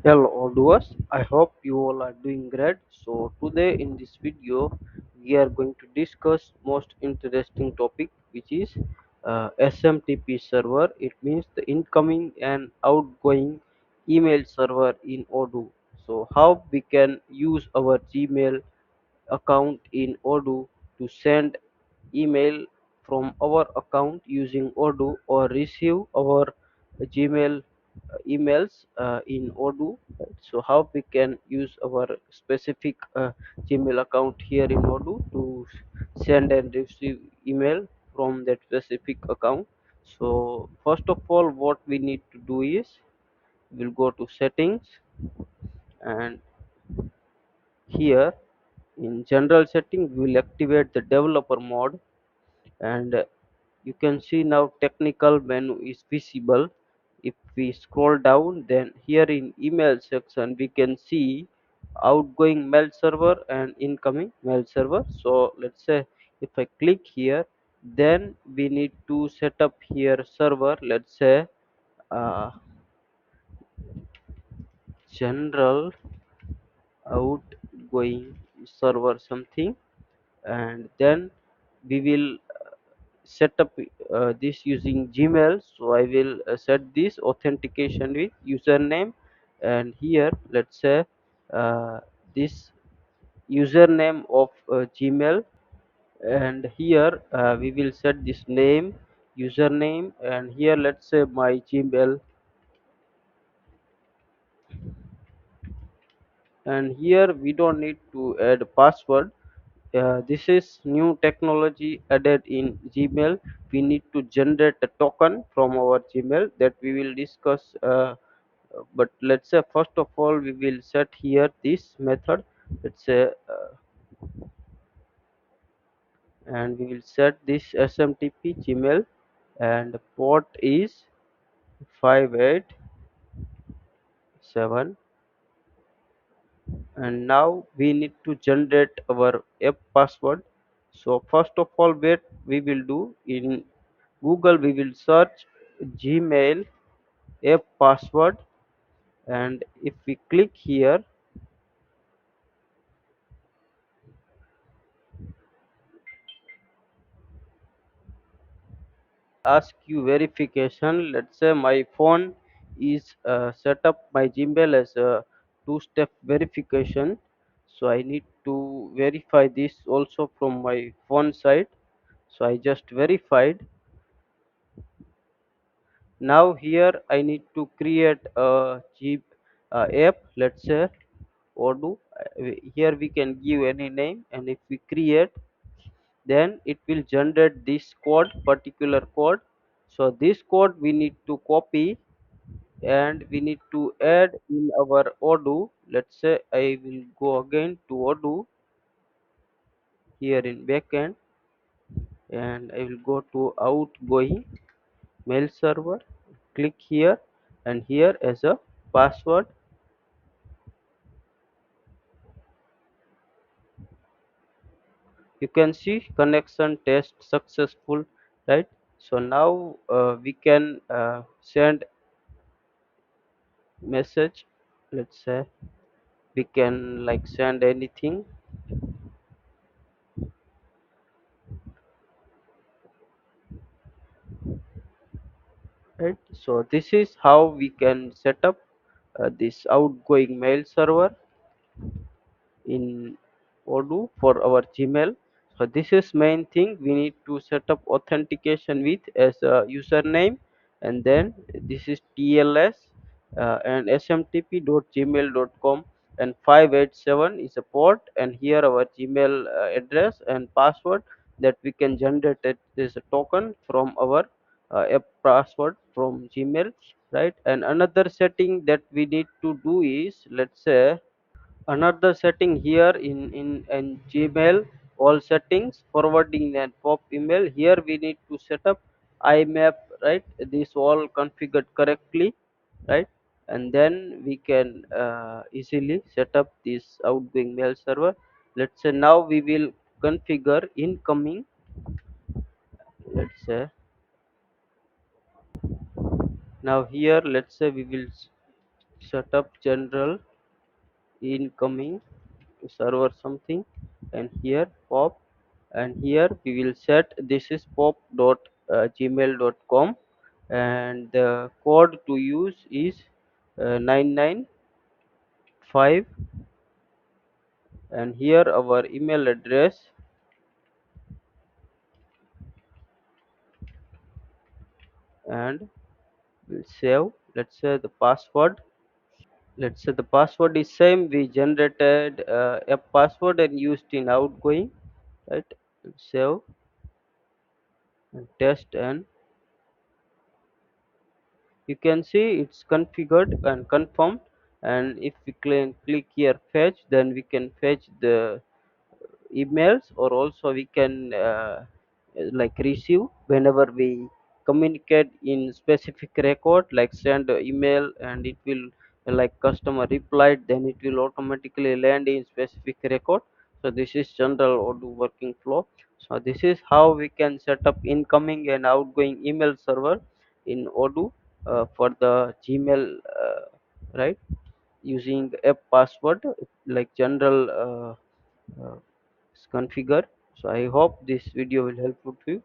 Hello all viewers, I hope you all are doing great. So today in this video we are going to discuss most interesting topic, which is SMTP server. It means the incoming and outgoing email server in Odoo. So how we can use our Gmail account in Odoo to send email from our account using Odoo or receive our Gmail emails in Odoo. Right? So how we can use our specific Gmail account here in Odoo to send and receive email from that specific account. So first of all, what we need to do is we'll go to settings, and here in general setting we will activate the developer mode, and you can see now technical menu is visible. If we scroll down, then here in email section we can see outgoing mail server and incoming mail server. So let's say if I click here, then we need to set up here server. Let's say uh, general outgoing server something, and then we will set up this using Gmail. So I will set this authentication with username, and here let's say this username of Gmail, and here we will set this name username, and here let's say my Gmail, and here we don't need to add password. This is new technology added in Gmail. We need to generate a token from our Gmail that we will discuss. But let's say first of all we will set here this method. Let's say and we will set this SMTP Gmail, and port is 587, and now we need to generate our app password. So first of all, what we will do in Google, we will search Gmail app password, and if we click here, ask you verification. Let's say my phone is set up my Gmail as a two-step verification, so I need to verify this also from my phone side. So I just verified. Now here I need to create a app. Let's say Odoo. Here we can give any name, and if we create, then it will generate this code, particular code. So this code we need to copy, and we need to add in our Odoo. Let's say I will go again to Odoo here in backend, and I will go to outgoing mail server, click here, and here as a password. You can see connection test successful, right? So now we can send message. Let's say we can like send anything, right? So this is how we can set up this outgoing mail server in Odoo for our Gmail. So this is main thing. We need to set up authentication with as a username, and then this is TLS and smtp.gmail.com, and 587 is a port, and here our Gmail address and password that we can generate it is a token from our app password from Gmail, right? And another setting that we need to do is, let's say, another setting here in Gmail, all settings, forwarding and pop email, here we need to set up IMAP, right? This all configured correctly, right? And then we can easily set up this outgoing mail server. Let's say now we will configure incoming. Let's say now here, let's say we will set up general incoming server something, and here pop, and here we will set this is pop.gmail.com, and the code to use is 995, and here our email address, and we'll save. Let's say the password, let's say the password is same we generated a password and used in outgoing, right? Save and test, and you can see it's configured and confirmed. And if we click here fetch, then we can fetch the emails, or also we can like receive whenever we communicate in specific record, like send a email and it will like customer replied, then it will automatically land in specific record. So this is general Odoo working flow. So this is how we can set up incoming and outgoing email server in Odoo for the Gmail, right, using a password like general configure. So I hope this video will helpful to you.